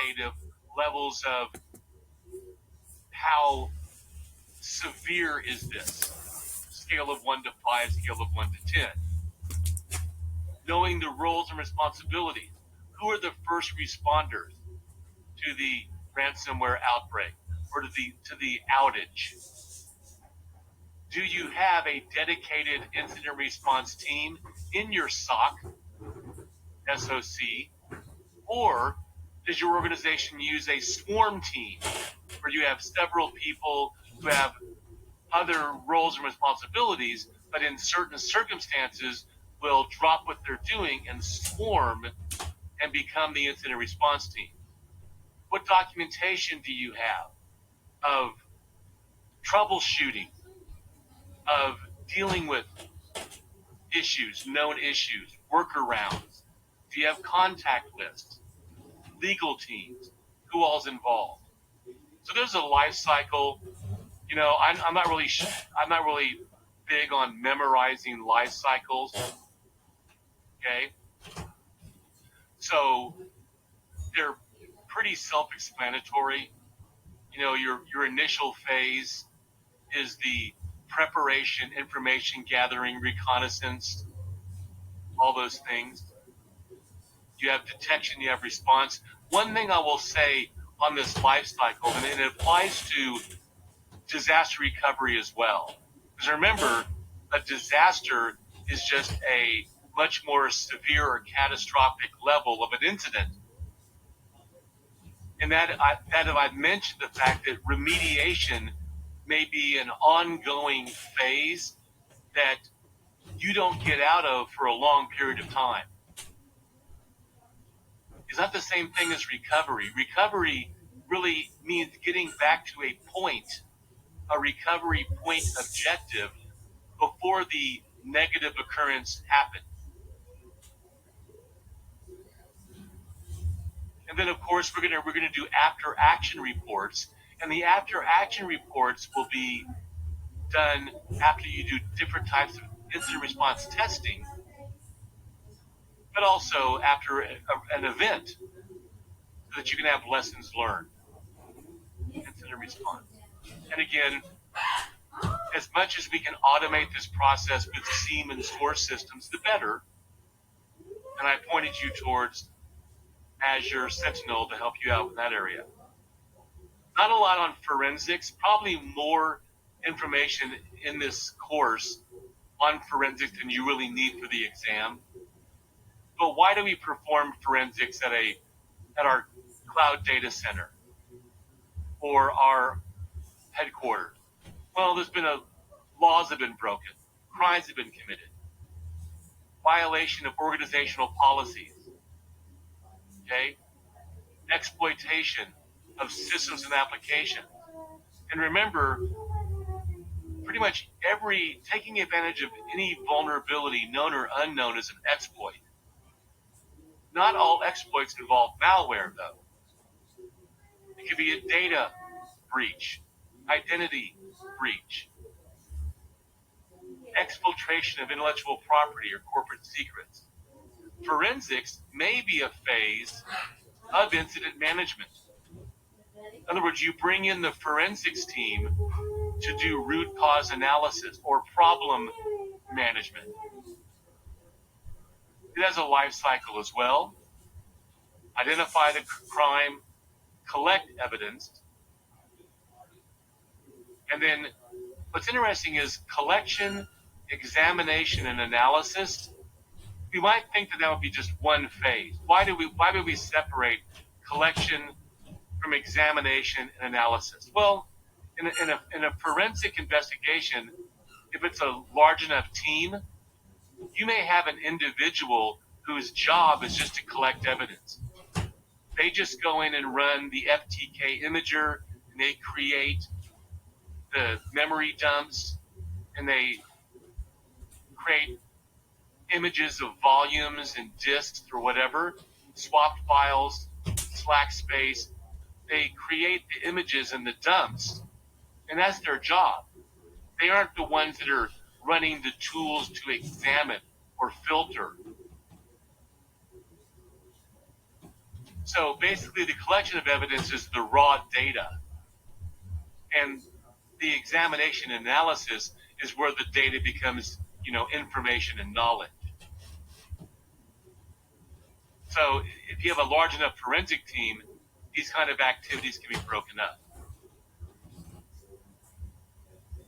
quantitative levels of how severe is this? Scale of 1 to 5, scale of 1 to 10. Knowing the roles and responsibilities. Who are the first responders to the ransomware outbreak or to the outage? Do you have a dedicated incident response team in your SOC, or does your organization use a swarm team where you have several people who have other roles and responsibilities, but in certain circumstances will drop what they're doing and swarm and become the incident response team? What documentation do you have of troubleshooting, of dealing with issues, known issues, workarounds? Do you have contact lists, legal teams? Who all's involved? So there's a life cycle. You know, I'm not really big on memorizing life cycles. Okay, so they're pretty self-explanatory. You know, your initial phase is the preparation, information gathering, reconnaissance, all those things. You have detection, you have response. One thing I will say on this life cycle, and it applies to disaster recovery as well. Because remember, a disaster is just a much more severe or catastrophic level of an incident. And I've mentioned the fact that remediation may be an ongoing phase that you don't get out of for a long period of time. It's not the same thing as recovery. Recovery really means getting back to a recovery point objective before the negative occurrence happened. And then, of course, we're gonna do after action reports, and the after action reports will be done after you do different types of incident response testing, but also after an event, so that you can have lessons learned. Incident response. And again, as much as we can automate this process with SIEM and source systems, the better. And I pointed you towards Azure Sentinel to help you out in that area. Not a lot on forensics, probably more information in this course on forensics than you really need for the exam. But why do we perform forensics at our cloud data center or our headquarters? Well, laws have been broken, crimes have been committed, violation of organizational policies, okay, exploitation of systems and applications. And remember, pretty much taking advantage of any vulnerability, known or unknown, is an exploit. Not all exploits involve malware, though. It could be a data breach, identity breach, exfiltration of intellectual property or corporate secrets. Forensics may be a phase of incident management. In other words, you bring in the forensics team to do root cause analysis or problem management. It has a life cycle as well. Identify the crime, collect evidence, and then what's interesting is collection, examination, and analysis. You might think that would be just one phase. Why do we separate collection from examination and analysis? Well, in a forensic investigation, if it's a large enough team, you may have an individual whose job is just to collect evidence. They just go in and run the FTK imager, and they create the memory dumps, and they create images of volumes and disks or whatever, swapped files, slack space. They create the images and the dumps, and that's their job. They aren't the ones that are running the tools to examine or filter. So basically, the collection of evidence is the raw data, and the examination analysis is where the data becomes, information and knowledge. So if you have a large enough forensic team, these kind of activities can be broken up.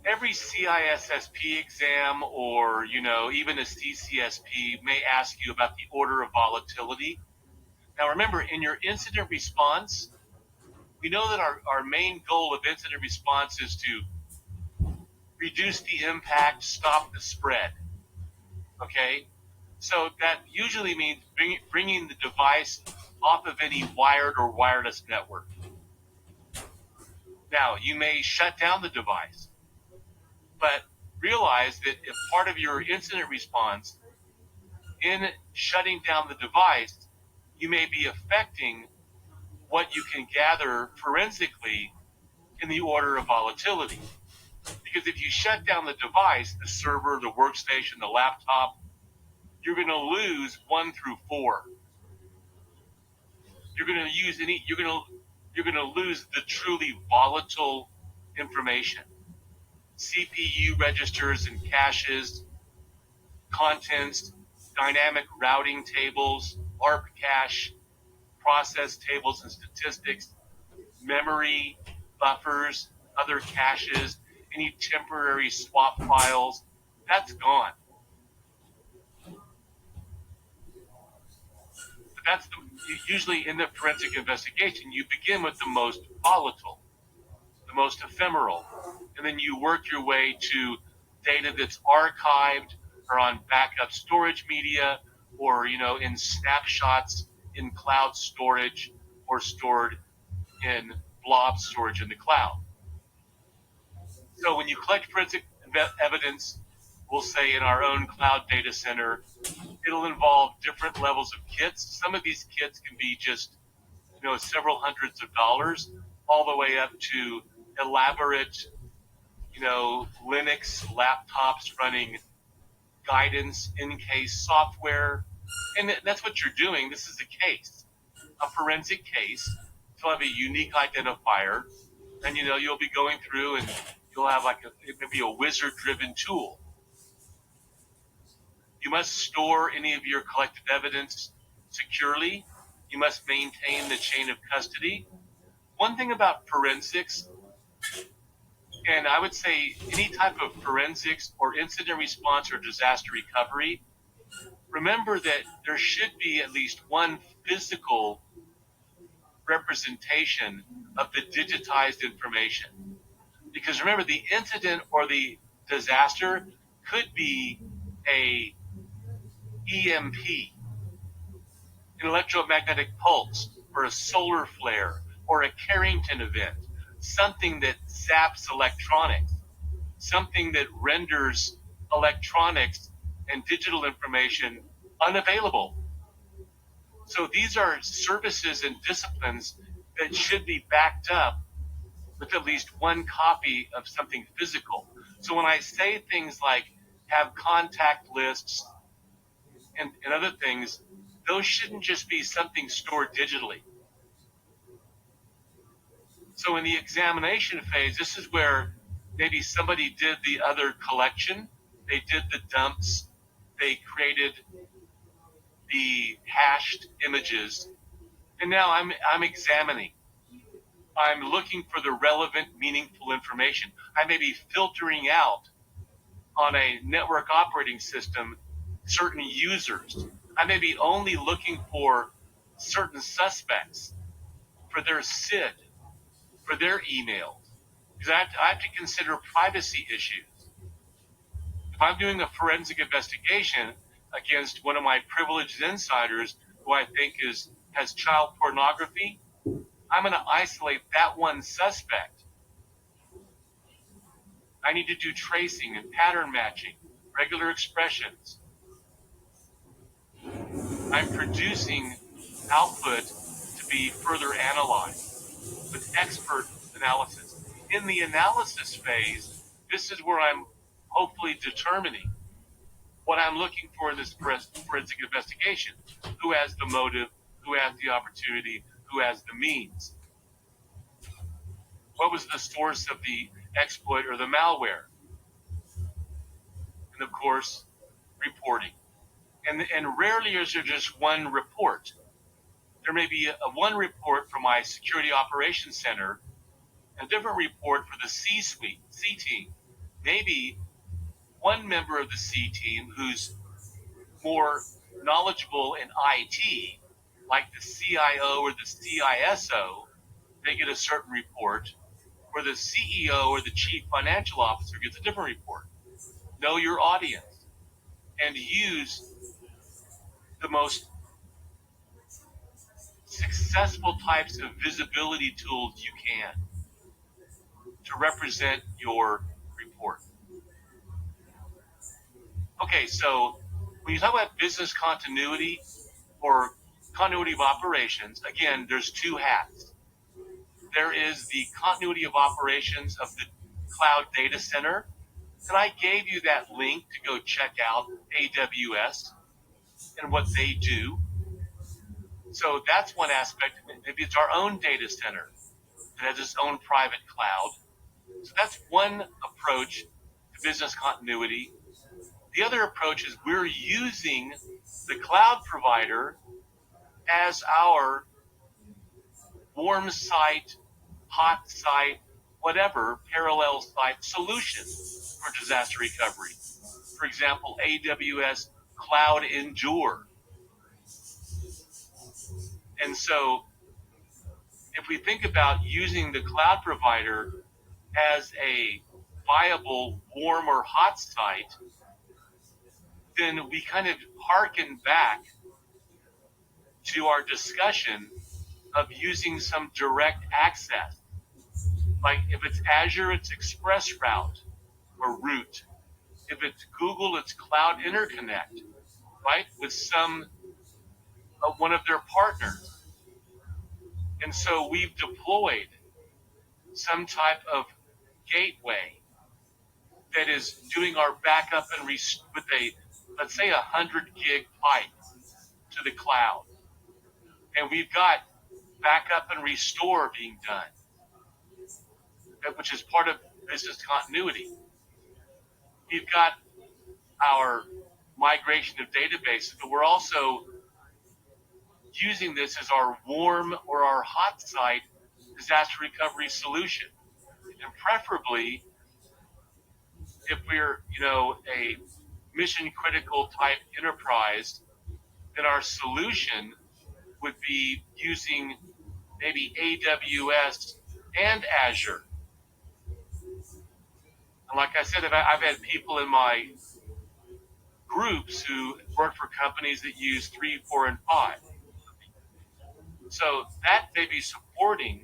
Every CISSP exam or, even a CCSP may ask you about the order of volatility. Now remember, in your incident response, we know that our main goal of incident response is to reduce the impact, stop the spread. Okay? So that usually means bringing the device off of any wired or wireless network. Now, you may shut down the device, but realize that if part of your incident response in shutting down the device, you may be affecting what you can gather forensically in the order of volatility. Because if you shut down the device, the server, the workstation, the laptop, you're going to lose 1 through 4. You're going to lose the truly volatile information. CPU registers and caches, contents, dynamic routing tables, ARP cache, process tables and statistics, memory, buffers, other caches, any temporary swap files, that's gone. But usually in the forensic investigation, you begin with the most volatile, the most ephemeral, and then you work your way to data that's archived or on backup storage media or, in snapshots in cloud storage or stored in blob storage in the cloud. So when you collect forensic evidence, we'll say in our own cloud data center, it'll involve different levels of kits. Some of these kits can be just, several hundreds of dollars, all the way up to elaborate, Linux laptops running guidance in-case software. And that's what you're doing. This is a case, a forensic case. You'll have a unique identifier, and, you'll be going through and you'll have maybe a wizard-driven tool. You must store any of your collected evidence securely. You must maintain the chain of custody. One thing about forensics, and I would say any type of forensics or incident response or disaster recovery, remember that there should be at least one physical representation of the digitized information. Because remember, the incident or the disaster could be a EMP, an electromagnetic pulse, or a solar flare, or a Carrington event, something that zaps electronics, something that renders electronics and digital information unavailable. So these are services and disciplines that should be backed up with at least one copy of something physical. So when I say things like have contact lists and other things, those shouldn't just be something stored digitally. So in the examination phase, this is where maybe somebody did the other collection. They did the dumps. They created the hashed images. And now I'm examining. I'm looking for the relevant, meaningful information. I may be filtering out on a network operating system certain users. I may be only looking for certain suspects for their SID, for their emails, because I have to consider privacy issues. If I'm doing a forensic investigation against one of my privileged insiders who I think has child pornography, I'm going to isolate that one suspect. I need to do tracing and pattern matching, regular expressions. I'm producing output to be further analyzed with expert analysis. In the analysis phase, this is where I'm hopefully determining what I'm looking for in this forensic investigation. Who has the motive? Who has the opportunity? who has the means, what was the source of the exploit or the malware, and of course, reporting. And rarely is there just one report. There may be one report from my security operations center, a different report for the C-suite, C team. Maybe one member of the C team who's more knowledgeable in IT, like the CIO or the CISO, they get a certain report, or the CEO or the chief financial officer gets a different report. Know your audience and use the most successful types of visibility tools you can to represent your report. Okay, so when you talk about business continuity or continuity of operations, again, there's two hats. There is the continuity of operations of the cloud data center, and I gave you that link to go check out AWS and what they do. So that's one aspect. Maybe it's our own data center that has its own private cloud. So that's one approach to business continuity. The other approach is we're using the cloud provider as our warm site, hot site, whatever, parallel site solution for disaster recovery. For example, AWS Cloud Endure. And so if we think about using the cloud provider as a viable warm or hot site, then we kind of hearken back to our discussion of using some direct access. Like if it's Azure, it's Express Route or Route. If it's Google, it's Cloud Interconnect, right? With one of their partners. And so we've deployed some type of gateway that is doing our backup and with let's say 100 gig pipe to the cloud. And we've got backup and restore being done, which is part of business continuity. We've got our migration of databases, but we're also using this as our warm or our hot site disaster recovery solution. And preferably, if we're, a mission critical type enterprise, then our solution would be using maybe AWS and Azure. And like I said, I've had people in my groups who work for companies that use 3, 4, and 5. So that may be supporting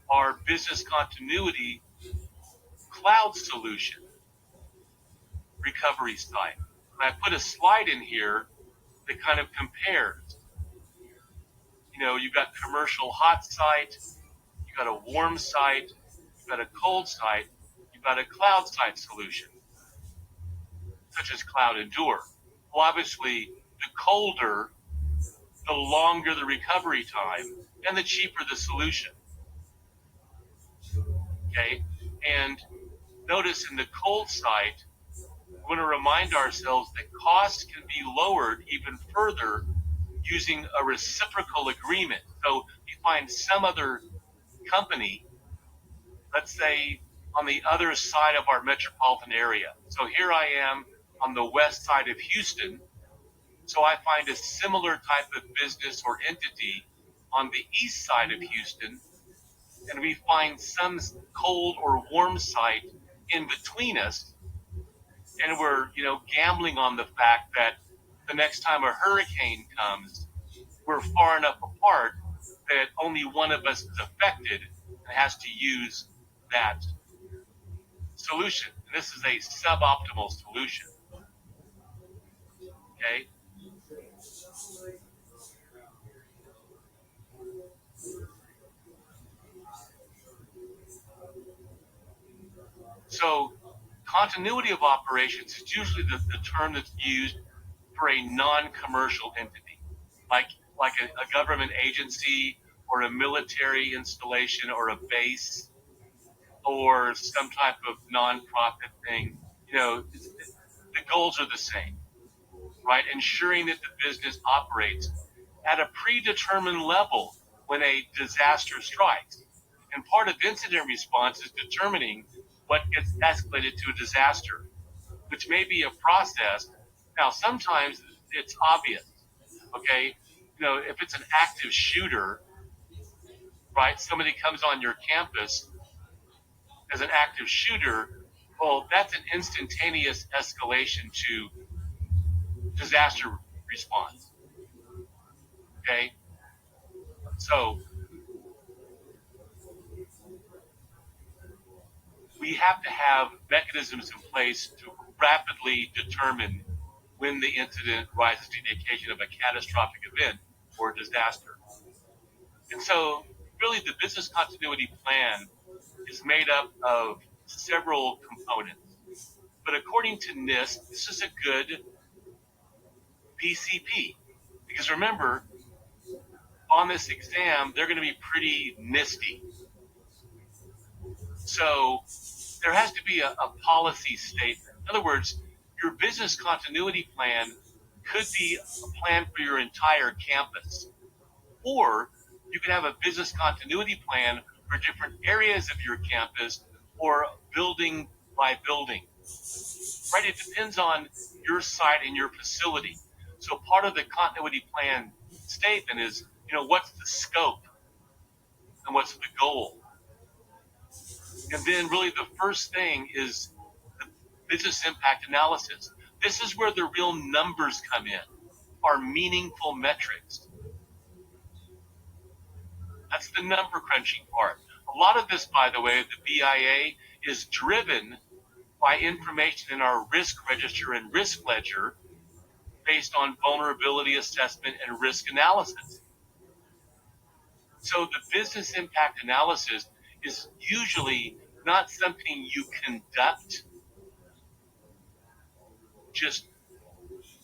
our business continuity cloud solution recovery site. And I put a slide in here that kind of compares. You've got commercial hot site, you've got a warm site, you've got a cold site, you've got a cloud site solution, such as Cloud Endure. Well, obviously, the colder, the longer the recovery time, and the cheaper the solution. Okay? And notice in the cold site, we want to remind ourselves that costs can be lowered even further using a reciprocal agreement. So you find some other company, let's say on the other side of our metropolitan area. So here I am on the west side of Houston. So I find a similar type of business or entity on the east side of Houston, and we find some cold or warm site in between us, and we're, gambling on the fact that the next time a hurricane comes, we're far enough apart that only one of us is affected and has to use that solution. And this is a suboptimal solution. Okay? So continuity of operations is usually the term that's used for a non-commercial entity. Like like a government agency or a military installation or a base or some type of nonprofit thing, the goals are the same, right? Ensuring that the business operates at a predetermined level when a disaster strikes. And part of incident response is determining what gets escalated to a disaster, which may be a process. Now, sometimes it's obvious, okay? If it's an active shooter, right? Somebody comes on your campus as an active shooter, well, that's an instantaneous escalation to disaster response, okay? So we have to have mechanisms in place to rapidly determine when the incident rises to the occasion of a catastrophic event or disaster. And so really the business continuity plan is made up of several components. But according to NIST, this is a good BCP. Because remember, on this exam, they're going to be pretty NISTy. So there has to be a policy statement. In other words, your business continuity plan could be a plan for your entire campus. Or you could have a business continuity plan for different areas of your campus or building by building. Right? It depends on your site and your facility. So part of the continuity plan statement is, what's the scope and what's the goal? And then really the first thing is the business impact analysis. This is where the real numbers come in, are meaningful metrics. That's the number crunching part. A lot of this, by the way, the BIA is driven by information in our risk register and risk ledger based on vulnerability assessment and risk analysis. So the business impact analysis is usually not something you conduct just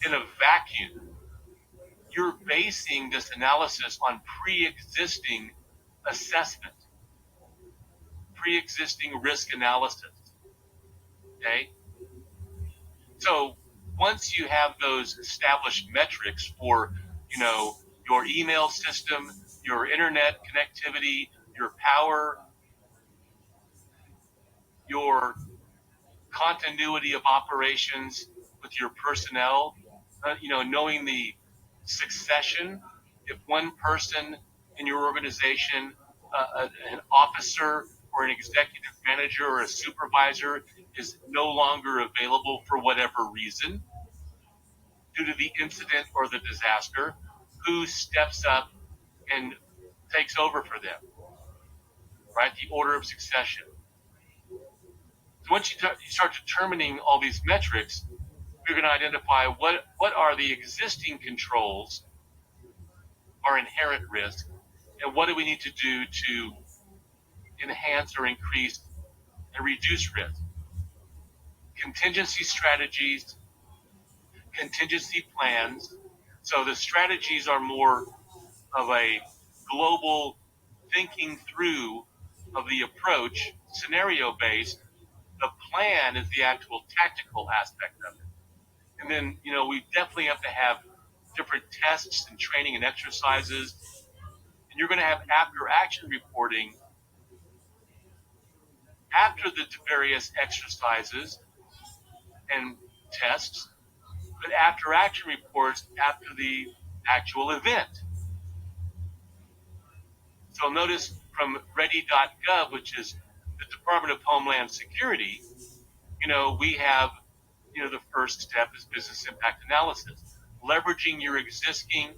in a vacuum. You're basing this analysis on pre-existing assessment, pre-existing risk analysis. Okay? So once you have those established metrics for, your email system, your internet connectivity, your power, your continuity of operations with your personnel, knowing the succession. If one person in your organization, an officer or an executive manager or a supervisor is no longer available for whatever reason due to the incident or the disaster, who steps up and takes over for them, right? The order of succession. So once you start determining all these metrics, you're going to identify what are the existing controls, our inherent risk, and what do we need to do to enhance or increase and reduce risk. Contingency strategies, contingency plans. So the strategies are more of a global thinking through of the approach, scenario-based. The plan is the actual tactical aspect of it. And then, we definitely have to have different tests and training and exercises. And you're going to have after-action reporting after the various exercises and tests, but after-action reports after the actual event. So notice from ready.gov, which is the Department of Homeland Security, we have, the first step is business impact analysis, leveraging your existing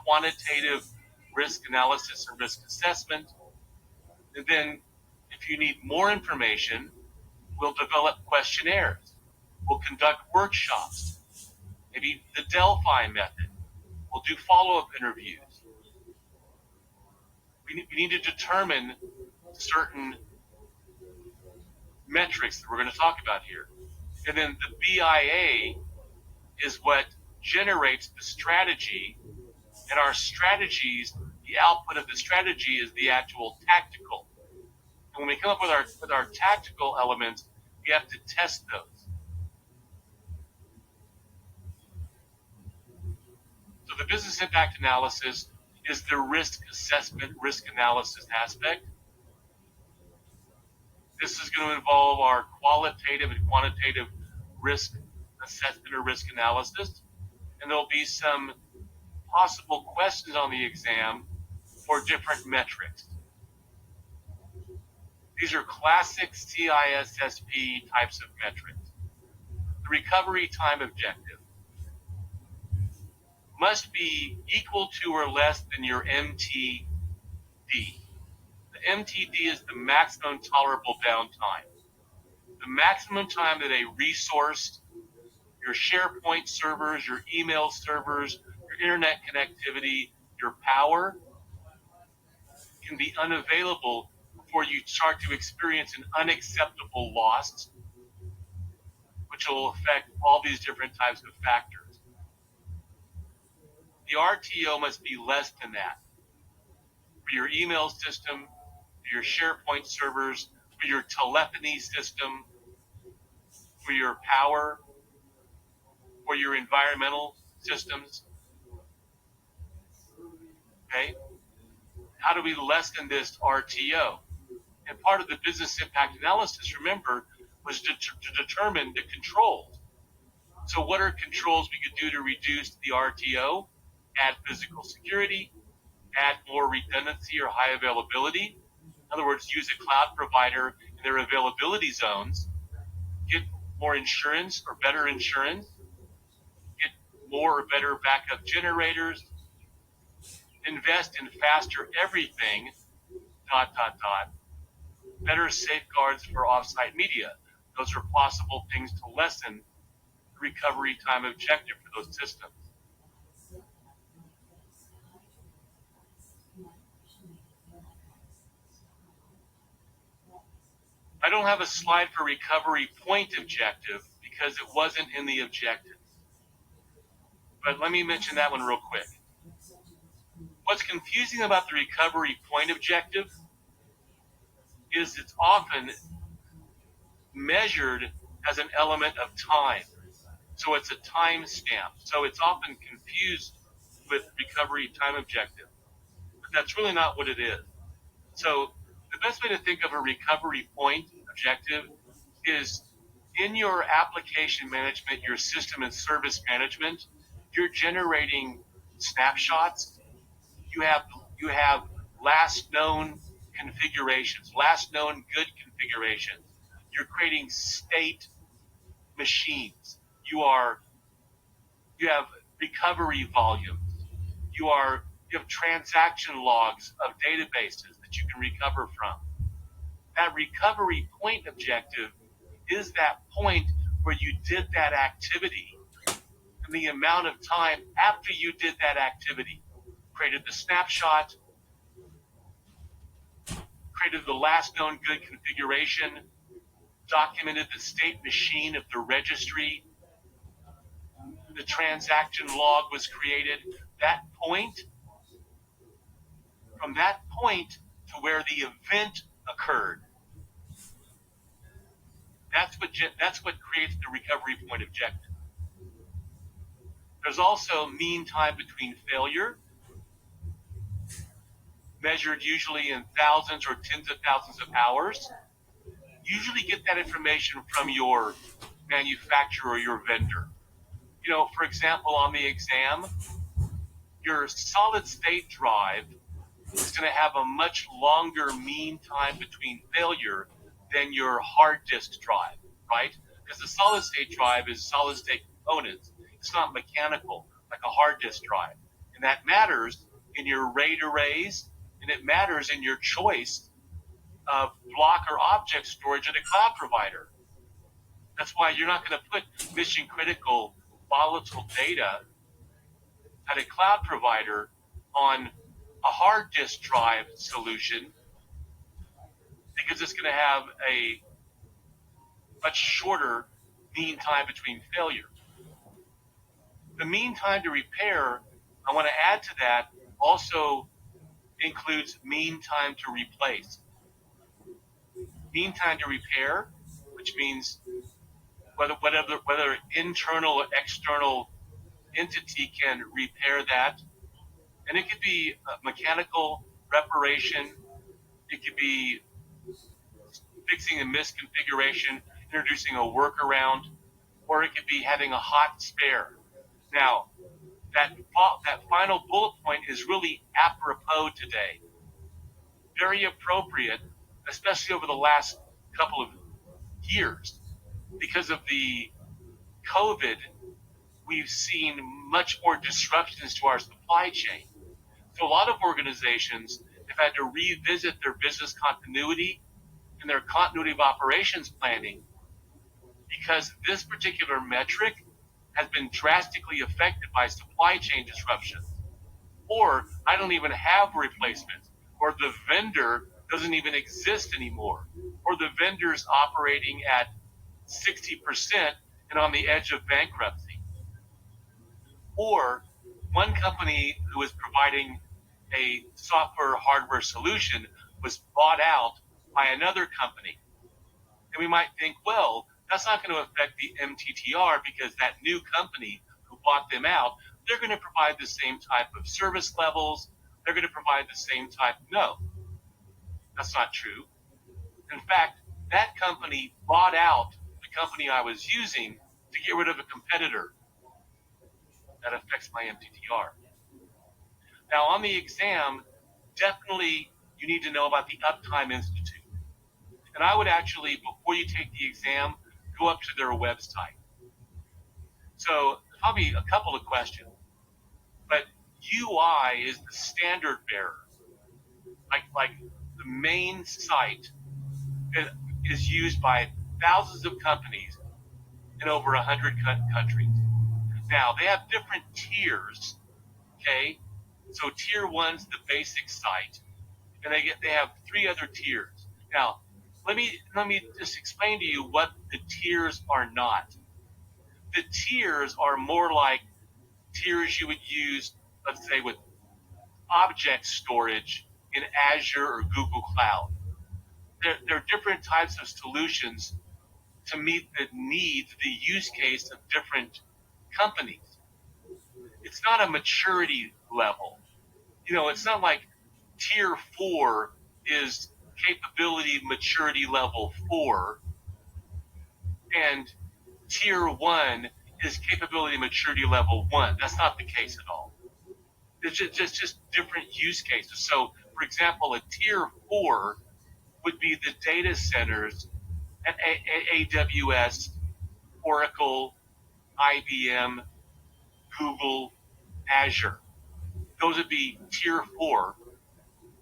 quantitative risk analysis and risk assessment. And then if you need more information, we'll develop questionnaires. We'll conduct workshops, maybe the Delphi method. We'll do follow-up interviews. We need to determine certain metrics that we're going to talk about here. And then the BIA is what generates the strategy And our strategies, the output of the strategy is the actual tactical. And when we come up with our tactical elements, we have to test those. So the business impact analysis is the risk assessment, risk analysis aspect. This is going to involve our qualitative and quantitative risk assessment or risk analysis. And there'll be some possible questions on the exam for different metrics. These are classic CISSP types of metrics. The recovery time objective must be equal to or less than your MTD. The MTD is the maximum tolerable downtime. The maximum time that a resource, your SharePoint servers, your email servers, your internet connectivity, your power, can be unavailable before you start to experience an unacceptable loss, which will affect all these different types of factors. The RTO must be less than that. For your email system, for your SharePoint servers, for your telephony system, for your power, for your environmental systems. Okay? How do we lessen this RTO? And part of the business impact analysis, remember, was to determine the controls. So what are controls we could do to reduce the RTO? Add physical security, add more redundancy or high availability. In other words, use a cloud provider in their availability zones, get more insurance or better insurance, get more or better backup generators, invest in faster everything, ... better safeguards for offsite media. Those are possible things to lessen the recovery time objective for those systems. I don't have a slide for recovery point objective because it wasn't in the objectives. But let me mention that one real quick. What's confusing about the recovery point objective is it's often measured as an element of time. So it's a time stamp. So it's often confused with recovery time objective. But that's really not what it is. So the best way to think of a recovery point objective is in your application management, your system and service management, you're generating snapshots. You have last known configurations, last known good configurations. You're creating state machines. You have recovery volumes. You have transaction logs of databases that you can recover from. That recovery point objective is that point where you did that activity and the amount of time after you did that activity. Created the snapshot, created the last known good configuration, documented the state machine of the registry, the transaction log was created. That point, from that point to where the event occurred, that's what creates the recovery point objective. There's also mean time between failure, measured usually in thousands or tens of thousands of hours. Usually get that information from your manufacturer or your vendor. You know, for example, on the exam, your solid state drive is going to have a much longer mean time between failure than your hard disk drive, right? Because the solid state drive is solid state components. It's not mechanical like a hard disk drive. And that matters in your RAID arrays, and it matters in your choice of block or object storage at a cloud provider. That's why you're not going to put mission critical volatile data at a cloud provider on a hard disk drive solution, because it's going to have a much shorter mean time between failure. The mean time to repair I want to add to that also includes mean time to replace. Mean time to repair, which means whether internal or external entity can repair that. And it could be a mechanical reparation. It could be fixing a misconfiguration, introducing a workaround, or it could be having a hot spare. Now, that final bullet point is really apropos today. Very appropriate, especially over the last couple of years. Because of the COVID, we've seen much more disruptions to our supply chain. So a lot of organizations have had to revisit their business continuity and their continuity of operations planning because this particular metric has been drastically affected by supply chain disruptions. Or I don't even have replacements, or the vendor doesn't even exist anymore, or the vendor's operating at 60% and on the edge of bankruptcy. Or one company who was providing a software hardware solution was bought out by another company. And we might think, well, that's not going to affect the MTTR because that new company who bought them out, they're going to provide the same type of service levels. They're going to provide the same type. No, that's not true. In fact, that company bought out the company I was using to get rid of a competitor. That affects my MTTR. Now, on the exam, definitely you need to know about the Uptime Institute. And I would actually, before you take the exam, go up to their website. So probably a couple of questions. But UI is the standard bearer. Like the main site is used by thousands of companies in over 100 countries. Now, they have different tiers, okay? So tier one's the basic site, and they have 3 other tiers. Now, let me just explain to you what the tiers are not. The tiers are more like tiers you would use, let's say, with object storage in Azure or Google Cloud. There are different types of solutions to meet the needs, the use case of different companies. It's not a maturity level. It's not like tier 4 is capability maturity level 4 and tier 1 is capability maturity level 1. That's not the case at all. It's just different use cases. So, for example, a tier 4 would be the data centers at AWS, Oracle, IBM, Google, Azure. Those would be tier 4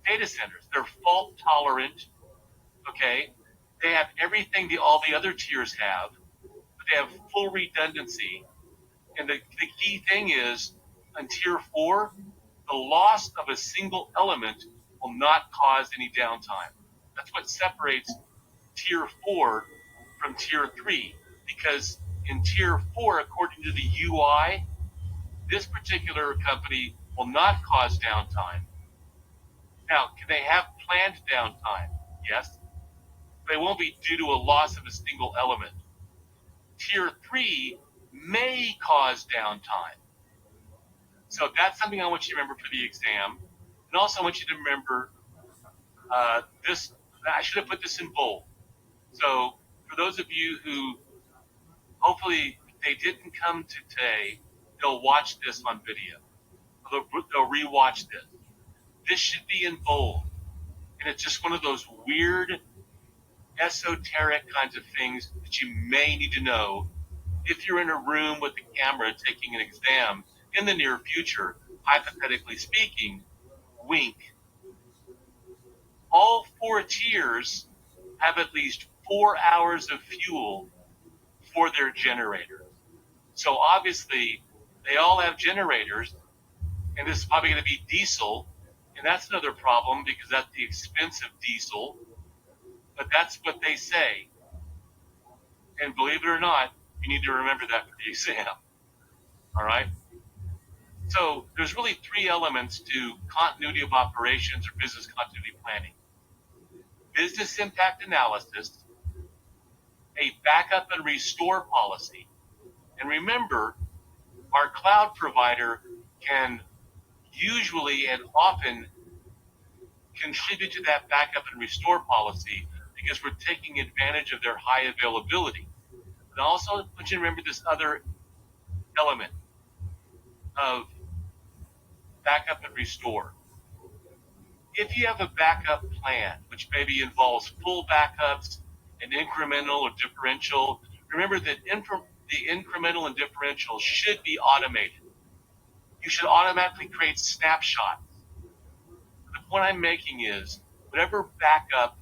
data centers. They're fault tolerant, okay? They have everything all the other tiers have, but they have full redundancy. And the key thing is, on tier 4, the loss of a single element will not cause any downtime. That's what separates tier 4 from tier 3, because in tier 4, according to the UI, this particular company will not cause downtime. Now, can they have planned downtime? Yes. They won't be due to a loss of a single element. Tier 3 may cause downtime. So that's something I want you to remember for the exam. And also I want you to remember this. I should have put this in bold. So for those of you who hopefully they didn't come to today, they'll watch this on video. They'll rewatch this. This should be in bold. And it's just one of those weird, esoteric kinds of things that you may need to know if you're in a room with a camera taking an exam in the near future, hypothetically speaking. Wink. All 4 tiers have at least 4 hours of fuel for their generator. So obviously, they all have generators, and this is probably going to be diesel, and that's another problem because that's the expense of diesel, but that's what they say. And believe it or not, you need to remember that for the exam. All right? So there's really three elements to continuity of operations or business continuity planning. Business impact analysis, a backup and restore policy. And remember, our cloud provider can usually and often contribute to that backup and restore policy because we're taking advantage of their high availability. But also, I want you to remember this other element of backup and restore. If you have a backup plan, which maybe involves full backups and incremental or differential, remember that the incremental and differential should be automated. You should automatically create snapshots. The point I'm making is whatever backup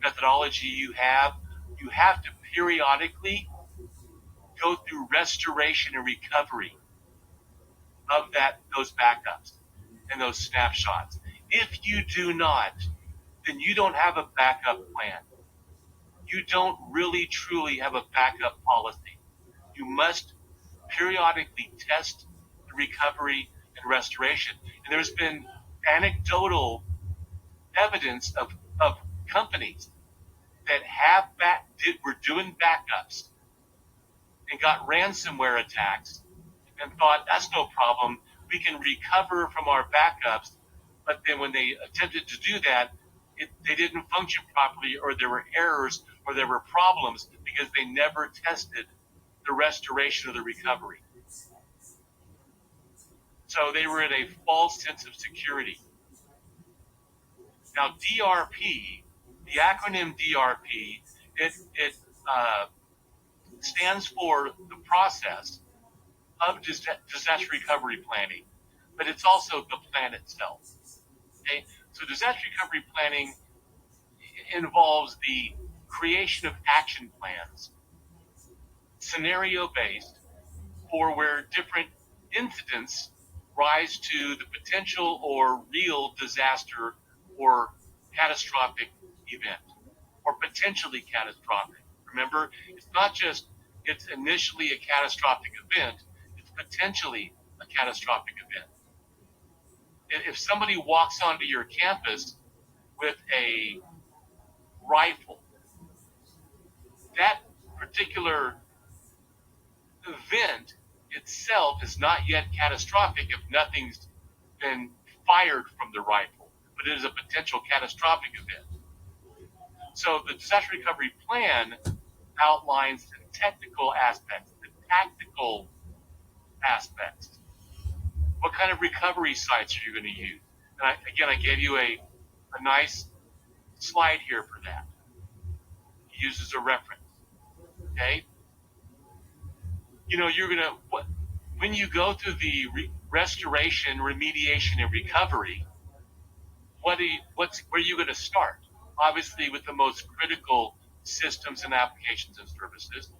methodology you have to periodically go through restoration and recovery of those backups and those snapshots. If you do not, then you don't have a backup plan. You don't really truly have a backup policy. You must periodically test the recovery and restoration. And there's been anecdotal evidence of companies that were doing backups and got ransomware attacks and thought, that's no problem, we can recover from our backups. But then when they attempted to do that, they didn't function properly, or there were errors, or there were problems because they never tested the restoration or the recovery. So they were in a false sense of security. Now, DRP, the acronym DRP, it stands for the process of disaster recovery planning, but it's also the plan itself. Okay? So disaster recovery planning involves the creation of action plans, scenario-based, for where different incidents rise to the potential or real disaster or catastrophic event, or potentially catastrophic. Remember, it's not just it's initially a catastrophic event, it's potentially a catastrophic event. If somebody walks onto your campus with a rifle, that particular event itself is not yet catastrophic if nothing's been fired from the rifle, but it is a potential catastrophic event. So the disaster recovery plan outlines the technical aspects, the tactical aspects. What kind of recovery sites are you going to use? And I gave you a nice slide here for that. Use as a reference. Okay? You know, when you go through the restoration, remediation, and recovery, where are you going to start? Obviously, with the most critical systems and applications and services.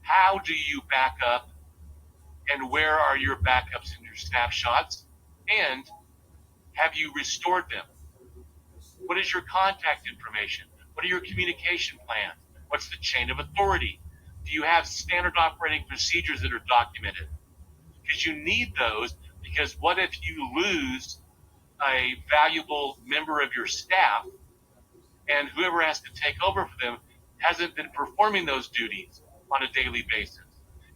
How do you back up, and where are your backups and your snapshots? And have you restored them? What is your contact information? What are your communication plans? What's the chain of authority? Do you have standard operating procedures that are documented? Because you need those, because what if you lose a valuable member of your staff and whoever has to take over for them hasn't been performing those duties on a daily basis?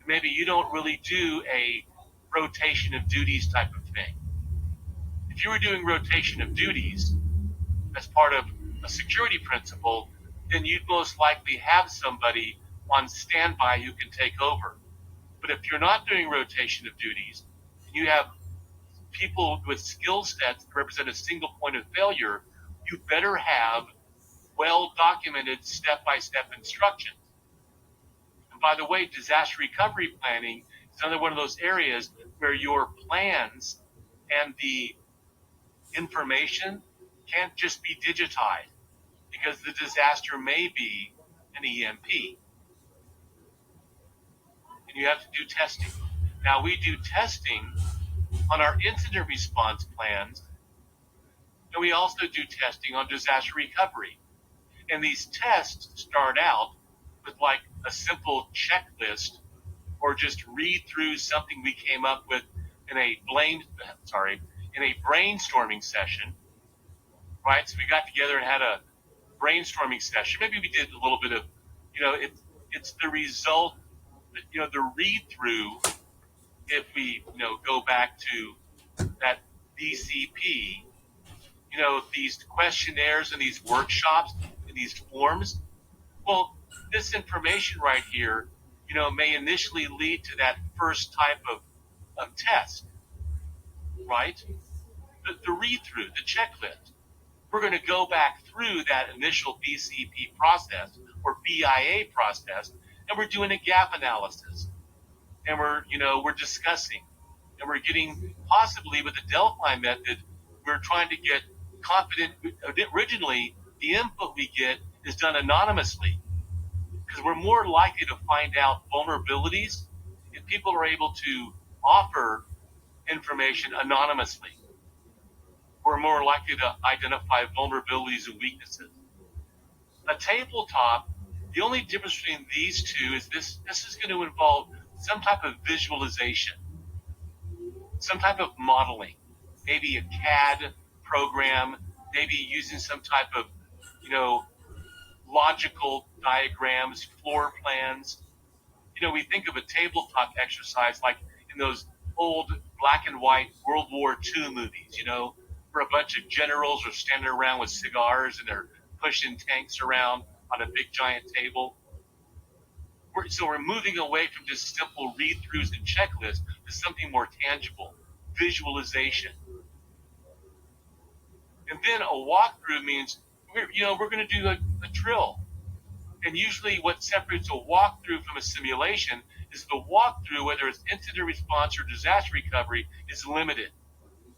Maybe you don't really do a rotation of duties type of thing. If you were doing rotation of duties as part of a security principle, then you'd most likely have somebody on standby who can take over. But if you're not doing rotation of duties, and you have people with skill sets that represent a single point of failure, you better have well-documented step-by-step instructions. And by the way, disaster recovery planning is another one of those areas where your plans and the information can't just be digitized, because the disaster may be an EMP. And you have to do testing. Now, we do testing on our incident response plans, and we also do testing on disaster recovery. And these tests start out with like a simple checklist, or just read through something we came up with in a brainstorming session, right? So we got together and had a brainstorming session. Maybe we did a little bit of, it's the result, the read through. If we, go back to that BCP, these questionnaires and these workshops and these forms. Well, this information right here, may initially lead to that first type of test, right? The read through, the checklist. We're going to go back through that initial BCP process or BIA process, and we're doing a gap analysis. And we're discussing, and we're getting, possibly with the Delphi method, we're trying to get confident. Originally, the input we get is done anonymously because we're more likely to find out vulnerabilities if people are able to offer information anonymously. We're more likely to identify vulnerabilities and weaknesses. A tabletop, the only difference between these two is this is going to involve some type of visualization, some type of modeling, maybe a CAD program, maybe using some type of, logical diagrams, floor plans. We think of a tabletop exercise like in those old black and white World War II movies, where a bunch of generals are standing around with cigars and they're pushing tanks around on a big giant table. So we're moving away from just simple read-throughs and checklists to something more tangible, visualization. And then a walkthrough means we're going to do a drill. And usually what separates a walkthrough from a simulation is the walkthrough, whether it's incident response or disaster recovery, is limited.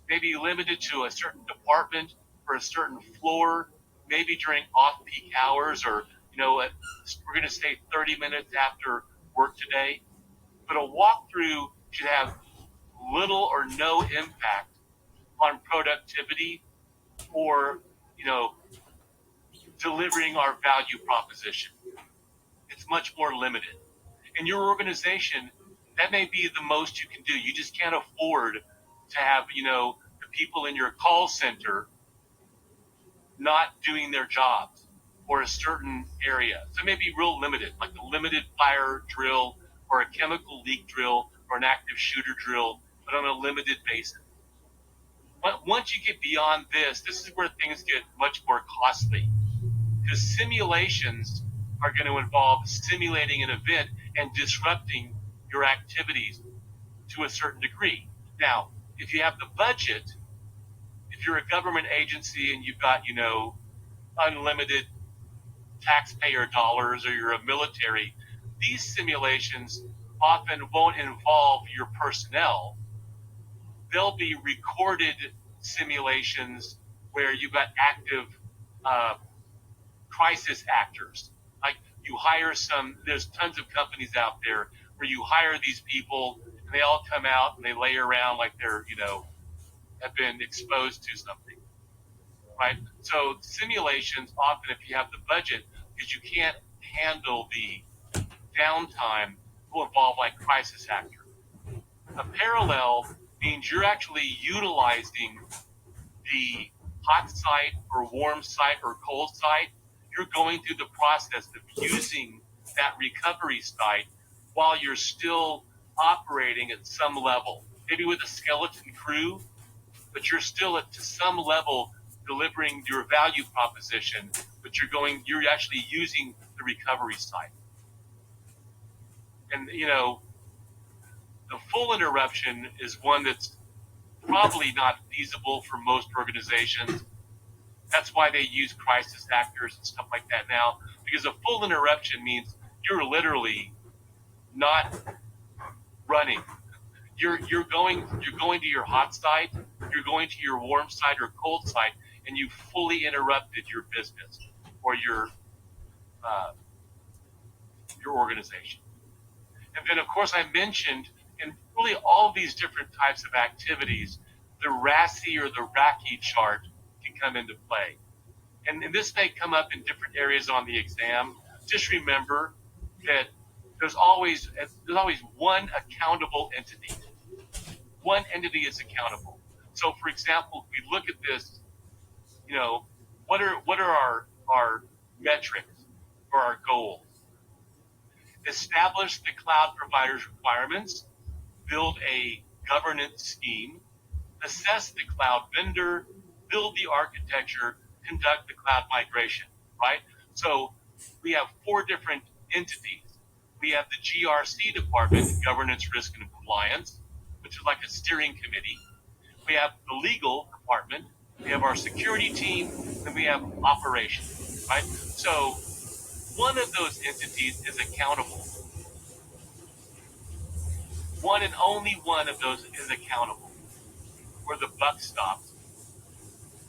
Maybe limited to a certain department or a certain floor, maybe during off-peak hours, or, we're going to stay 30 minutes after work today. But a walkthrough should have little or no impact on productivity or, delivering our value proposition. It's much more limited. In your organization, that may be the most you can do. You just can't afford to have, the people in your call center not doing their jobs or a certain area. So maybe real limited, like a limited fire drill or a chemical leak drill or an active shooter drill, but on a limited basis. But once you get beyond this is where things get much more costly, because simulations are going to involve simulating an event and disrupting your activities to a certain degree. Now, if you have the budget, if you're a government agency and you've got, unlimited taxpayer dollars, or you're a military, these simulations often won't involve your personnel. They'll be recorded simulations where you've got active crisis actors. Like you hire there's tons of companies out there where you hire these people and they all come out and they lay around like they're, have been exposed to something, right? So simulations often, if you have the budget, because you can't handle the downtime, will involve like crisis actor. A parallel means you're actually utilizing the hot site or warm site or cold site. You're going through the process of using that recovery site while you're still operating at some level, maybe with a skeleton crew, but you're still to some level delivering your value proposition, but you're actually using the recovery site. And, the full interruption is one that's probably not feasible for most organizations. That's why they use crisis actors and stuff like that now, because a full interruption means you're literally not running. You're going to your hot site, you're going to your warm site or cold site, and you fully interrupted your business or your organization. And then, of course, I mentioned in really all of these different types of activities, the RASI or the RACI chart can come into play. And this may come up in different areas on the exam. Just remember that there's always one accountable entity. one entity is accountable. So, for example, if we look at this, what are our metrics or our goals? Establish the cloud provider's requirements, build a governance scheme, assess the cloud vendor, build the architecture, conduct the cloud migration, right? So we have 4 different entities. We have the GRC department, governance, risk, and compliance, which is like a steering committee. We have the legal department, we have our security team, and we have operations, right? So one of those entities is accountable. One and only one of those is accountable, where the buck stops.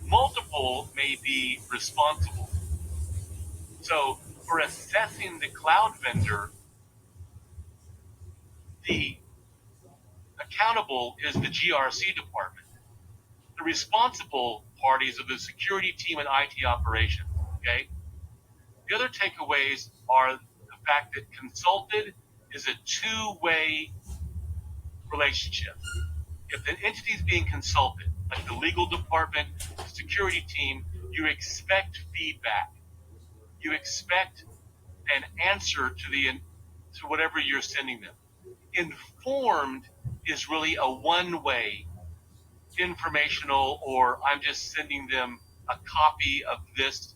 Multiple may be responsible. So for assessing the cloud vendor, the accountable is the GRC department. The responsible parties are the security team and IT operations, okay? The other takeaways are the fact that consulted is a two-way relationship. If an entity is being consulted, like the legal department, the security team, you expect feedback. You expect an answer to whatever you're sending them. Informed is really a one-way informational, or I'm just sending them a copy of this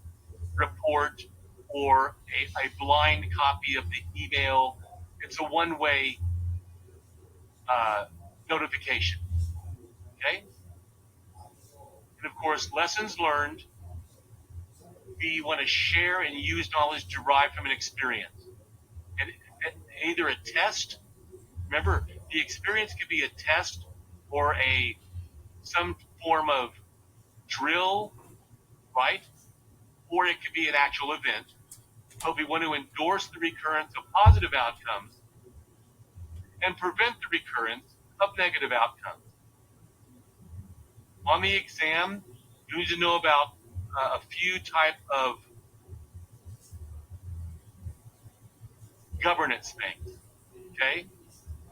report or a blind copy of the email. It's a one-way notification. Okay? And of course, lessons learned. We want to share and use knowledge derived from an experience. And either a test, remember, the experience could be a test or some form of drill, right? Or it could be an actual event. But we want to endorse the recurrence of positive outcomes and prevent the recurrence of negative outcomes. On the exam, you need to know about a few type of governance things, okay?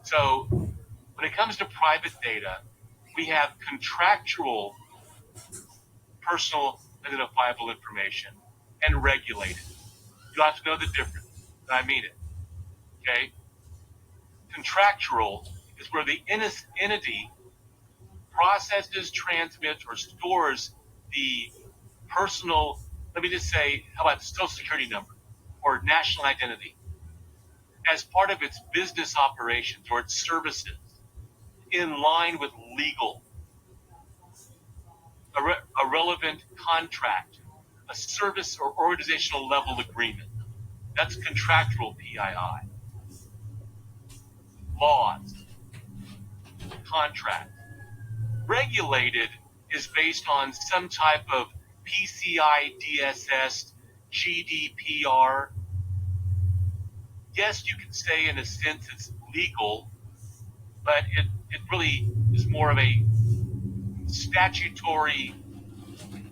So when it comes to private data, we have contractual personal identifiable information and regulated. You have to know the difference, and I mean it, okay? Contractual is where the entity processes, transmits, or stores the personal, let me just say, how about social security number or national identity as part of its business operations or its services in line with legal, a relevant contract, a service or organizational level agreement. That's contractual PII. Laws, contract. Regulated is based on some type of PCI DSS, GDPR. Yes, you can say in a sense it's legal, but it really is more of a statutory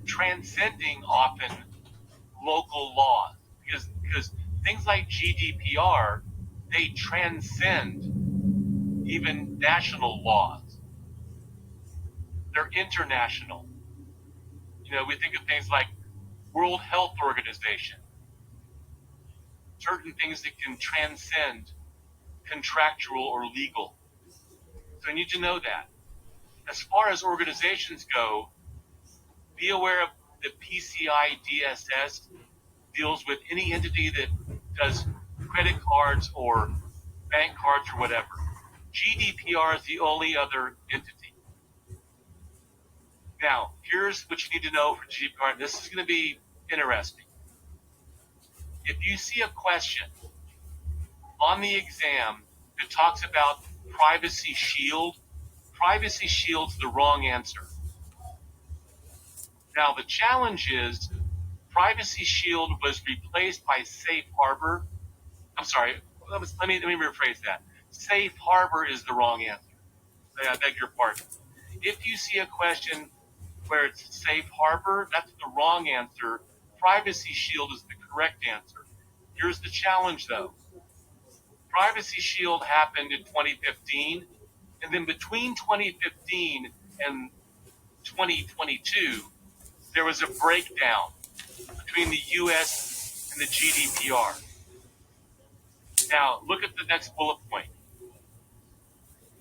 transcending often local laws because things like GDPR, they transcend even national laws. They're international. We think of things like World Health Organization, certain things that can transcend contractual or legal. So you need to know that. As far as organizations go, be aware of the PCI DSS deals with any entity that does credit cards or bank cards or whatever. GDPR is the only other entity. Now, here's what you need to know for GDPR. This is going to be interesting. If you see a question on the exam that talks about Privacy Shield's the wrong answer. Now, the challenge is Privacy Shield was replaced by Safe Harbor. I'm sorry, let me rephrase that. Safe Harbor is the wrong answer. I beg your pardon. If you see a question where it's Safe Harbor, that's the wrong answer. Privacy Shield is the correct answer. Here's the challenge, though. Privacy Shield happened in 2015. And then between 2015 and 2022, there was a breakdown between the US and the GDPR. Now, look at the next bullet point.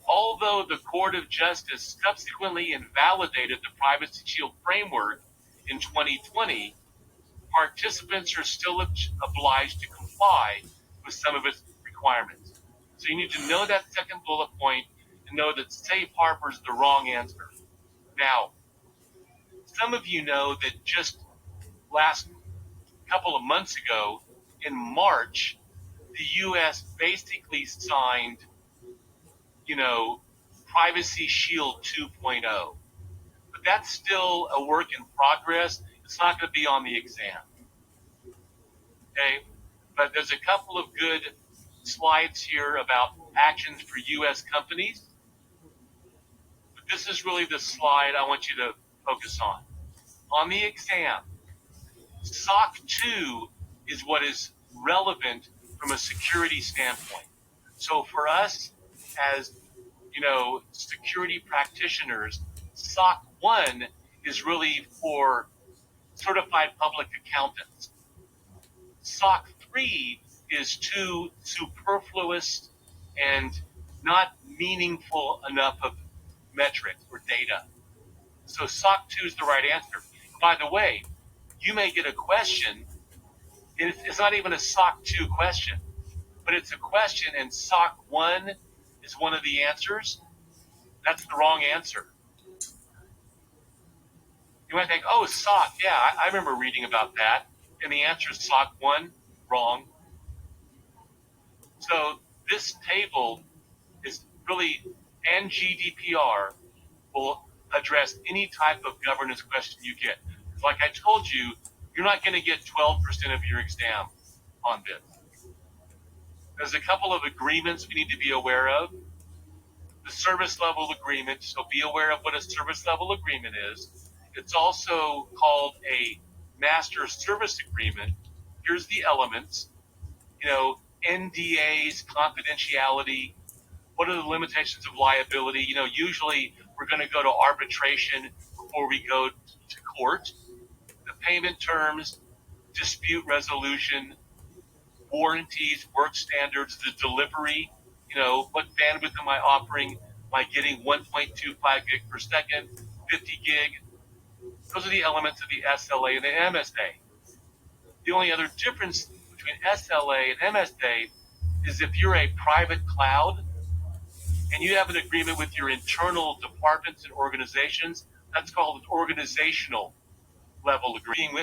Although the Court of Justice subsequently invalidated the Privacy Shield framework in 2020, participants are still obliged to comply with some of its requirements. So you need to know that second bullet point and know that safe harbor is the wrong answer. Now, some of you know that just last couple of months ago, in March, the U.S. basically signed, Privacy Shield 2.0. But that's still a work in progress. It's not going to be on the exam. Okay? But there's a couple of good slides here about actions for U.S. companies. But this is really the slide I want you to focus on. On the exam, SOC 2 is what is relevant from a security standpoint. So for us as, security practitioners, SOC 1 is really for certified public accountants. SOC 3 is too superfluous and not meaningful enough of metrics or data. So SOC 2 is the right answer. By the way, you may get a question, and it's not even a SOC 2 question, but it's a question, and SOC 1 is one of the answers. That's the wrong answer. You might think, oh, SOC, yeah, I remember reading about that, and the answer is SOC 1, wrong. So this table is really, and GDPR will address any type of governance question you get. Like I told you, you're not going to get 12% of your exam on this. There's a couple of agreements we need to be aware of. The service level agreement, so be aware of what a service level agreement is. It's also called a master service agreement. Here's the elements, NDAs, confidentiality. What are the limitations of liability? Usually we're going to go to arbitration before we go to court. The payment terms, dispute resolution, warranties, work standards, the delivery, what bandwidth am I offering? Am I getting 1.25 gig per second, 50 gig? Those are the elements of the SLA and the MSA. The only other difference between SLA and MSA is if you're a private cloud and you have an agreement with your internal departments and organizations, that's called an organizational level agreement with